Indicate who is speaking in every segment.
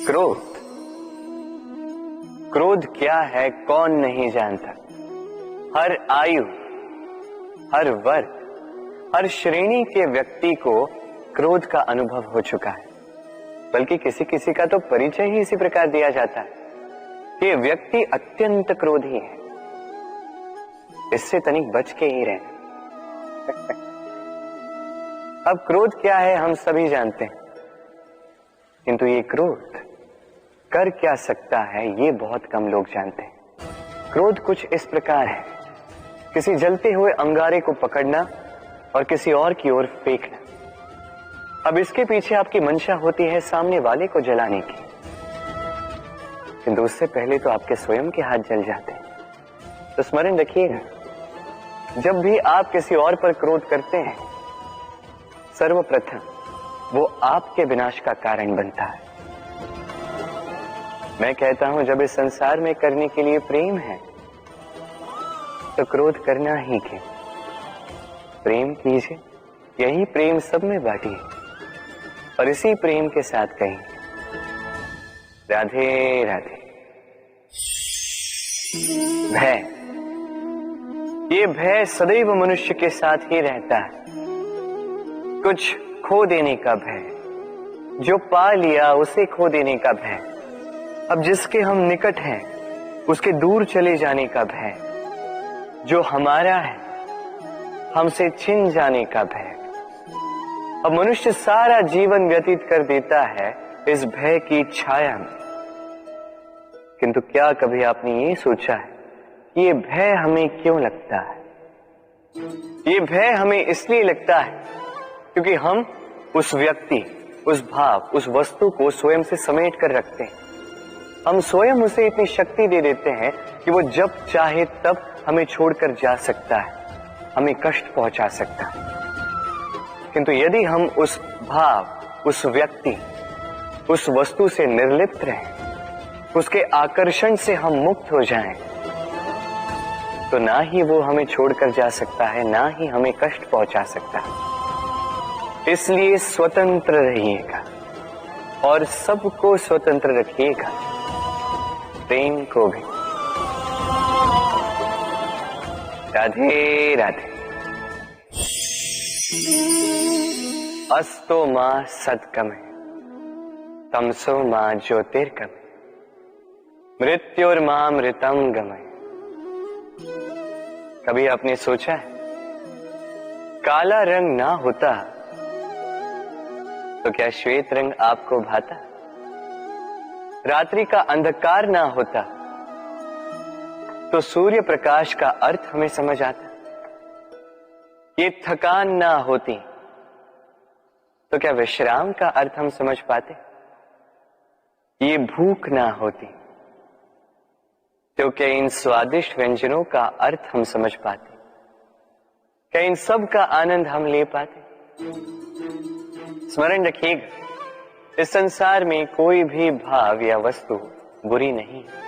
Speaker 1: क्रोध। क्रोध क्या है कौन नहीं जानता। हर आयु, हर वर्ग, हर श्रेणी के व्यक्ति को क्रोध का अनुभव हो चुका है। बल्कि किसी किसी का तो परिचय ही इसी प्रकार दिया जाता है कि व्यक्ति अत्यंत क्रोधी है, इससे तनिक बच के ही रहे। अब क्रोध क्या है हम सभी जानते हैं, किंतु ये क्रोध कर क्या सकता है ये बहुत कम लोग जानते हैं। क्रोध कुछ इस प्रकार है, किसी जलते हुए अंगारे को पकड़ना और किसी और की ओर फेंकना। अब इसके पीछे आपकी मंशा होती है सामने वाले को जलाने की, किंतु उससे पहले तो आपके स्वयं के हाथ जल जाते हैं। तो स्मरण रखिएगा, जब भी आप किसी और पर क्रोध करते हैं, सर्वप्रथम वो आपके विनाश का कारण बनता है। मैं कहता हूं जब इस संसार में करने के लिए प्रेम है तो क्रोध करना ही क्यों। प्रेम कीजिए, यही प्रेम सब में बांटिए और इसी प्रेम के साथ कहेंगे राधे राधे। भय, ये भय सदैव मनुष्य के साथ ही रहता है। कुछ खो देने का भय, जो पा लिया उसे खो देने का भय। अब जिसके हम निकट हैं उसके दूर चले जाने का भय, जो हमारा है हमसे छिन जाने का भय। अब मनुष्य सारा जीवन व्यतीत कर देता है इस भय की छाया में। किंतु क्या कभी आपने ये सोचा है कि ये भय हमें क्यों लगता है? ये भय हमें इसलिए लगता है क्योंकि हम उस व्यक्ति, उस भाव, उस वस्तु को स्वयं से समेट कर रखते हैं। हम स्वयं उसे इतनी शक्ति दे देते हैं कि वो जब चाहे तब हमें छोड़कर जा सकता है, हमें कष्ट पहुंचा सकता है। किंतु यदि हम उस भाव, उस व्यक्ति, उस वस्तु से निर्लिप्त रहें, उसके आकर्षण से हम मुक्त हो जाएं, तो ना ही वो हमें छोड़कर जा सकता है, ना ही हमें कष्ट पहुंचा सकता है। इसलिए स्वतंत्र रहिएगा और सबको स्वतंत्र रखिएगा, प्रेम को भी। राधे राधे। अस्तो मां सद्गमय, तमसो मां ज्योतिर्गमय, मृत्युर्मामृतम गमय। कभी आपने सोचा है काला रंग ना होता तो क्या श्वेत रंग आपको भाता? रात्रि का अंधकार ना होता तो सूर्य प्रकाश का अर्थ हमें समझ आता? ये थकान ना होती तो क्या विश्राम का अर्थ हम समझ पाते? ये भूख ना होती तो क्या इन स्वादिष्ट व्यंजनों का अर्थ हम समझ पाते? क्या इन सब का आनंद हम ले पाते? स्मरण रखिएगा, इस संसार में कोई भी भाव या वस्तु बुरी नहीं है।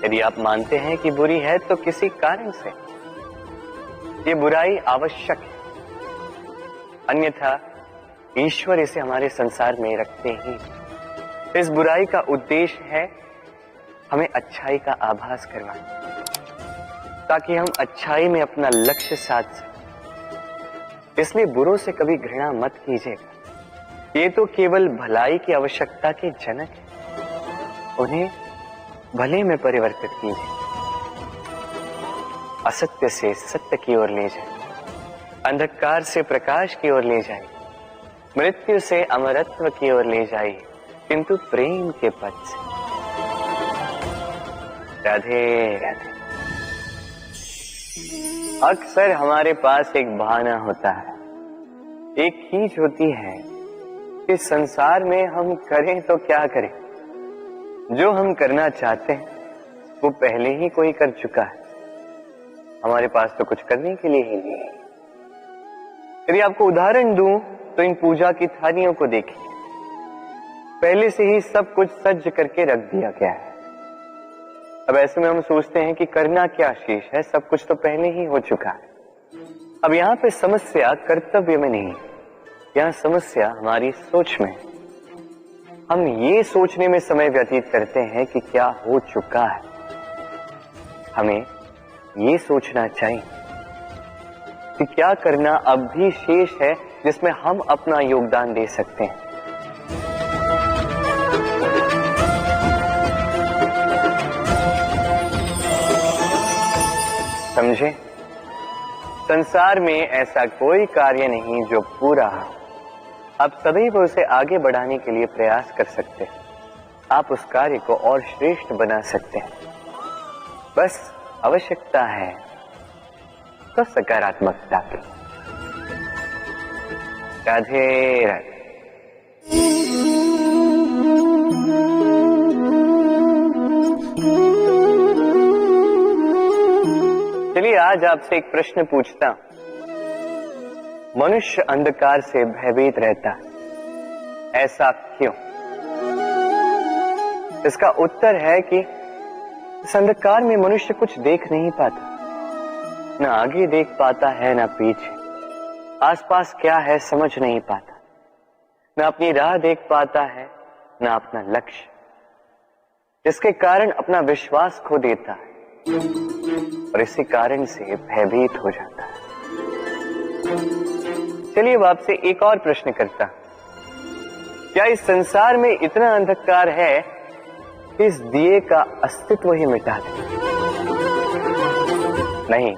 Speaker 1: यदि आप मानते हैं कि बुरी है तो किसी कारण से ये बुराई आवश्यक है, अन्यथा ईश्वर इसे हमारे संसार में रखते ही। इस बुराई का उद्देश्य है हमें अच्छाई का आभास करवाना, ताकि हम अच्छाई में अपना लक्ष्य साध सकें। इसलिए बुरों से कभी घृणा मत कीजिएगा, ये तो केवल भलाई की आवश्यकता के जनक है। उन्हें भले में परिवर्तित कीजिए, असत्य से सत्य की ओर ले जाए, अंधकार से प्रकाश की ओर ले जाए, मृत्यु से अमरत्व की ओर ले जाए, किंतु प्रेम के पथ से। राधे राधे। अक्सर हमारे पास एक बहाना होता है, एक खींच होती है कि संसार में हम करें तो क्या करें, जो हम करना चाहते हैं वो पहले ही कोई कर चुका है, हमारे पास तो कुछ करने के लिए ही नहीं है। यदि आपको उदाहरण दूं तो इन पूजा की थालियों को देखिए, पहले से ही सब कुछ सज्ज करके रख दिया गया है। अब ऐसे में हम सोचते हैं कि करना क्या शेष है, सब कुछ तो पहले ही हो चुका है। अब यहाँ पे समस्या कर्तव्य में नहीं है, यहाँ समस्या हमारी सोच में। हम ये सोचने में समय व्यतीत करते हैं कि क्या हो चुका है। हमें ये सोचना चाहिए कि क्या करना अब भी शेष है जिसमें हम अपना योगदान दे सकते हैं। समझे? संसार में ऐसा कोई कार्य नहीं जो पूरा हो। आप सदैव उसे आगे बढ़ाने के लिए प्रयास कर सकते हैं। आप उस कार्य को और श्रेष्ठ बना सकते हैं। बस आवश्यकता है तो सकारात्मकता की। राधे राधे। चलिए आज आपसे एक प्रश्न पूछता हूं। मनुष्य अंधकार से भयभीत रहता है, ऐसा क्यों? इसका उत्तर है कि इस अंधकार में मनुष्य कुछ देख नहीं पाता, न आगे देख पाता है न पीछे, आसपास क्या है समझ नहीं पाता, न अपनी राह देख पाता है न अपना लक्ष्य, जिसके कारण अपना विश्वास खो देता है और इसी कारण से भयभीत हो जाता है। चलिए अब आपसे एक और प्रश्न करता हूं। क्या इस संसार में इतना अंधकार है कि इस दिए का अस्तित्व ही मिटा दे? नहीं,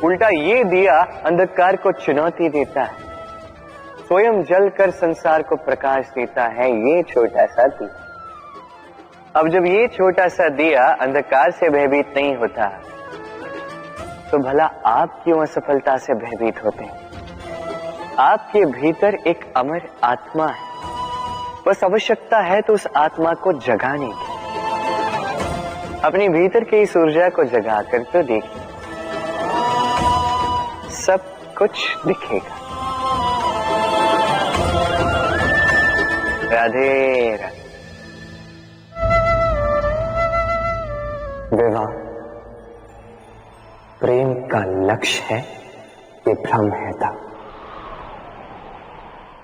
Speaker 1: उल्टा ये दिया अंधकार को चुनौती देता है, स्वयं जलकर संसार को प्रकाश देता है। ये छोटा सा दिया। अब जब ये छोटा सा दिया अंधकार से भयभीत नहीं होता, तो भला आप क्यों असफलता से भयभीत होते हैं? आपके भीतर एक अमर आत्मा है, बस आवश्यकता है तो उस आत्मा को जगाने की। अपने भीतर की इस ऊर्जा को जगाकर तो देखिए, सब कुछ दिखेगा। राधे राधे। विवाह प्रेम का लक्ष्य है, ये भ्रम है था।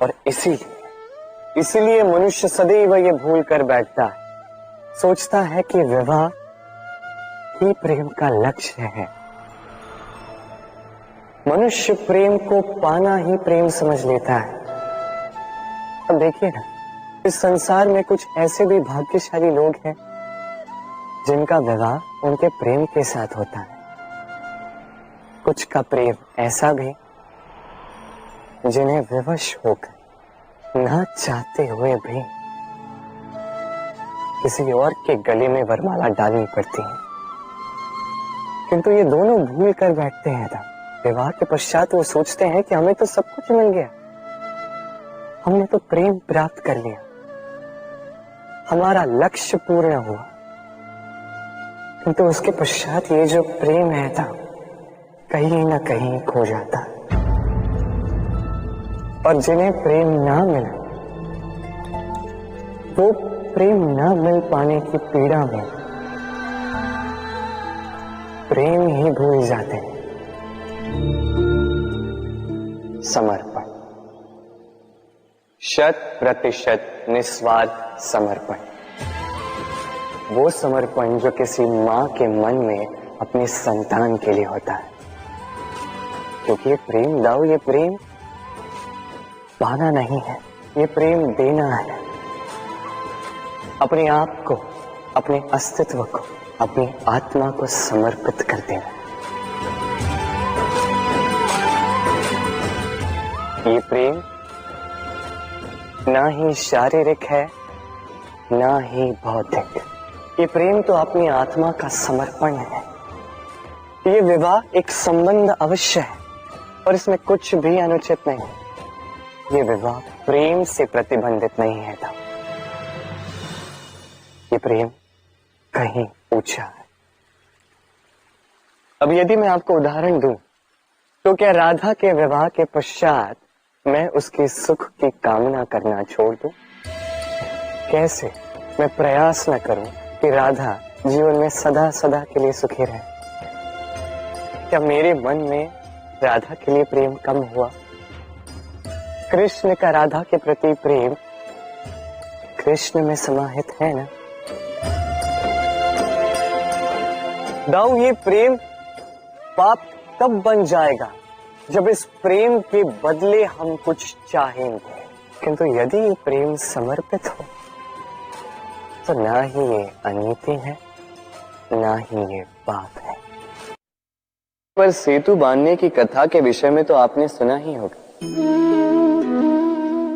Speaker 1: और इसीलिए मनुष्य सदैव ये भूल कर बैठता है, सोचता है कि विवाह ही प्रेम का लक्ष्य है। मनुष्य प्रेम को पाना ही प्रेम समझ लेता है। अब देखिए ना, इस संसार में कुछ ऐसे भी भाग्यशाली लोग हैं जिनका विवाह उनके प्रेम के साथ होता है। कुछ का प्रेम ऐसा भी जिन्हें विवश होकर ना चाहते हुए भी किसी और के गले में वरमाला डालनी पड़ती है। किंतु ये दोनों भूल कर बैठते हैं था। विवाह के पश्चात वो सोचते हैं कि हमें तो सब कुछ मिल गया, हमने तो प्रेम प्राप्त कर लिया, हमारा लक्ष्य पूर्ण हुआ। किंतु उसके पश्चात ये जो प्रेम है था कहीं ना कहीं खो जाता। और जिन्हें प्रेम ना मिला, वो प्रेम ना मिल पाने की पीड़ा में प्रेम ही भूल जाते हैं। समर्पण, 100% निस्वार्थ समर्पण, वो समर्पण जो किसी मां के मन में अपने संतान के लिए होता है। क्योंकि ये प्रेम दाओ, ये प्रेम पाना नहीं है, ये प्रेम देना है। अपने आप को, अपने अस्तित्व को, अपनी आत्मा को समर्पित कर देना। ये प्रेम ना ही शारीरिक है ना ही भौतिक, ये प्रेम तो अपनी आत्मा का समर्पण है। ये विवाह एक संबंध अवश्य है और इसमें कुछ भी अनुचित नहीं है। ये विवाह प्रेम से प्रतिबंधित नहीं है था। ये प्रेम कहीं ऊंचा है। अब यदि मैं आपको उदाहरण दूं, तो क्या राधा के विवाह के पश्चात मैं उसके सुख की कामना करना छोड़ दूं? कैसे मैं प्रयास न करूं कि राधा जीवन में सदा सदा के लिए सुखी रहे? क्या मेरे मन में राधा के लिए प्रेम कम हुआ? कृष्ण का राधा के प्रति प्रेम कृष्ण में समाहित है ना। दाऊ, ये प्रेम पाप तब बन जाएगा जब इस प्रेम के बदले हम कुछ चाहेंगे, किंतु यदि ये प्रेम समर्पित हो तो ना ही ये अनीति है, ना ही ये पाप है। पर सेतु बांधने की कथा के विषय में तो आपने सुना ही होगा।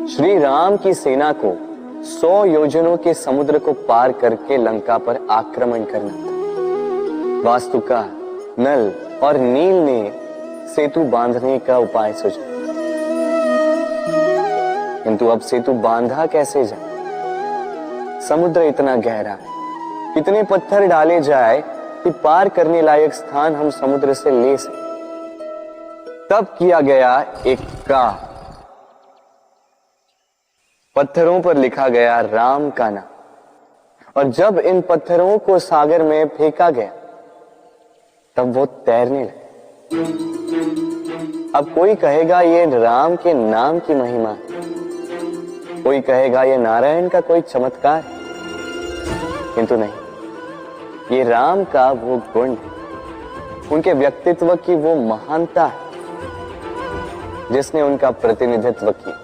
Speaker 1: श्री राम की सेना को 100 योजनों के समुद्र को पार करके लंका पर आक्रमण करना था। वास्तुका, नल और नील ने सेतु बांधने का उपाय सोचा, किंतु अब सेतु बांधा कैसे जाए? समुद्र इतना गहरा है, कितने पत्थर डाले जाए कि पार करने लायक स्थान हम समुद्र से ले सकें। तब किया गया एक काम, पत्थरों पर लिखा गया राम का नाम, और जब इन पत्थरों को सागर में फेंका गया तब वो तैरने लगे। अब कोई कहेगा ये राम के नाम की महिमा है, कोई कहेगा ये नारायण का कोई चमत्कार है, किंतु नहीं, ये राम का वो गुण है, उनके व्यक्तित्व की वो महानता है जिसने उनका प्रतिनिधित्व किया।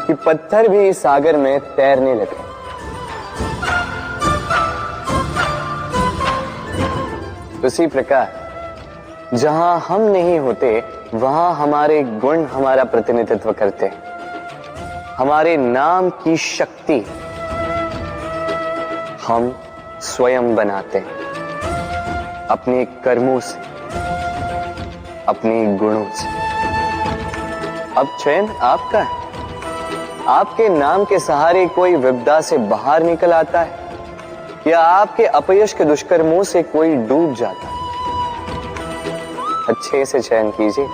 Speaker 1: कि पत्थर भी इस सागर में तैरने लगे। उसी प्रकार जहां हम नहीं होते वहां हमारे गुण हमारा प्रतिनिधित्व करते हैं, हमारे नाम की शक्ति हम स्वयं बनाते हैं अपने कर्मों से, अपने गुणों से। अब चयन आपका है, आपके नाम के सहारे कोई विपदा से बाहर निकल आता है या आपके अपयश के दुष्कर्मों से कोई डूब जाता है। अच्छे से चयन कीजिए।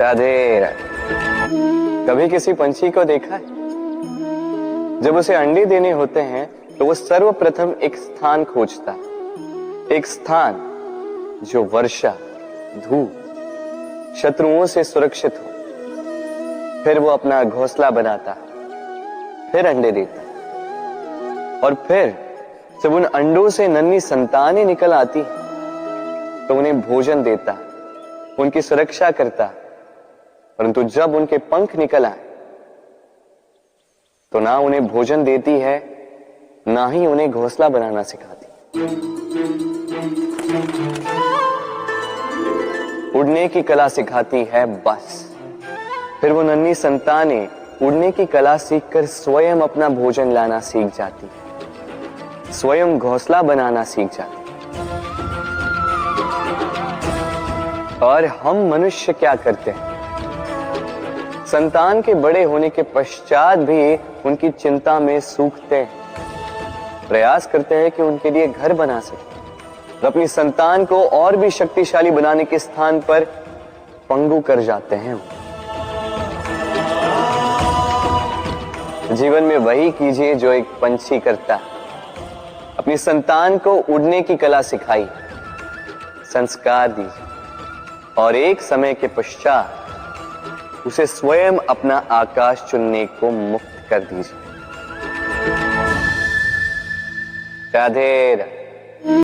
Speaker 1: राधे राधे। कभी किसी पंछी को देखा है? जब उसे अंडे देने होते हैं तो वो सर्वप्रथम एक स्थान खोजता है, एक स्थान जो वर्षा, धूप, शत्रुओं से सुरक्षित हो। फिर वो अपना घोंसला बनाता है, फिर अंडे देता है, और फिर जब उन अंडों से नन्ही संतानें निकल आती हैं तो उन्हें भोजन देता है, उनकी सुरक्षा करता है। परंतु जब उनके पंख निकल आए तो ना उन्हें भोजन देती है, ना ही उन्हें घोंसला बनाना सिखाती। उड़ने की कला सिखाती है बस। फिर वो नन्ही संतानें उड़ने की कला सीखकर स्वयं अपना भोजन लाना सीख जाती है, स्वयं घोंसला बनाना सीख जाती है। और हम मनुष्य क्या करते हैं? संतान के बड़े होने के पश्चात भी उनकी चिंता में सूखते हैं, प्रयास करते हैं कि उनके लिए घर बना सके, और अपनी संतान को और भी शक्तिशाली बनाने के स्थान पर पंगु कर जाते हैं। जीवन में वही कीजिए जो एक पंछी करता है। अपनी संतान को उड़ने की कला सिखाइए, संस्कार दीजिए, और एक समय के पश्चात उसे स्वयं अपना आकाश चुनने को मुक्त कर दीजिए। राधे राधे।